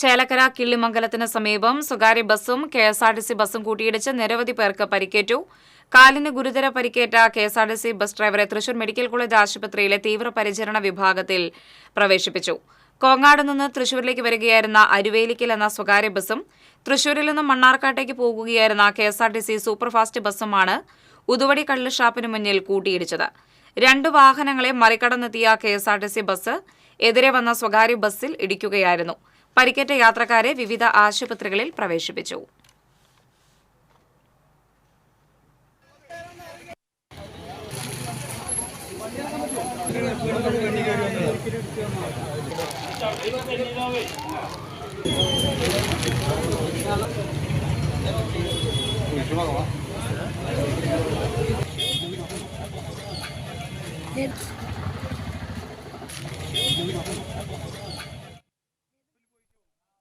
ചേലക്കര കിള്ളിമംഗലത്തിന് സമീപം സ്വകാര്യ ബസ്സും കെഎസ്ആർടിസി ബസ്സും കൂട്ടിയിടിച്ച് നിരവധി പേർക്ക് പരിക്കേറ്റു. കാലിന് ഗുരുതര പരിക്കേറ്റ കെഎസ്ആർടിസി ബസ് ഡ്രൈവറെ തൃശൂർ മെഡിക്കൽ കോളേജ് ആശുപത്രിയിലെ തീവ്രപരിചരണ വിഭാഗത്തിൽ പ്രവേശിപ്പിച്ചു. കോങ്ങാട് നിന്ന് തൃശൂരിലേക്ക് വരികയായിരുന്ന അരുവേലിക്കൽ എന്ന സ്വകാര്യ ബസ്സും തൃശൂരിൽ നിന്നും മണ്ണാർക്കാട്ടേക്ക് പോകുകയായിരുന്ന കെഎസ്ആർടിസി സൂപ്പർഫാസ്റ്റ് ബസ്സുമാണ് ഉതുവടി കള്ള് ഷാപ്പിന് മുന്നിൽ കൂട്ടിയിടിച്ചത്. 2 വാഹനങ്ങളെ മറികടന്നെത്തിയ കെഎസ്ആർടിസി ബസ് എതിരെ വന്ന സ്വകാര്യ ബസ്സിൽ ഇടിക്കുകയായിരുന്നു. പരിക്കേറ്റ യാത്രക്കാരെ വിവിധ ആശുപത്രികളിൽ പ്രവേശിപ്പിച്ചു.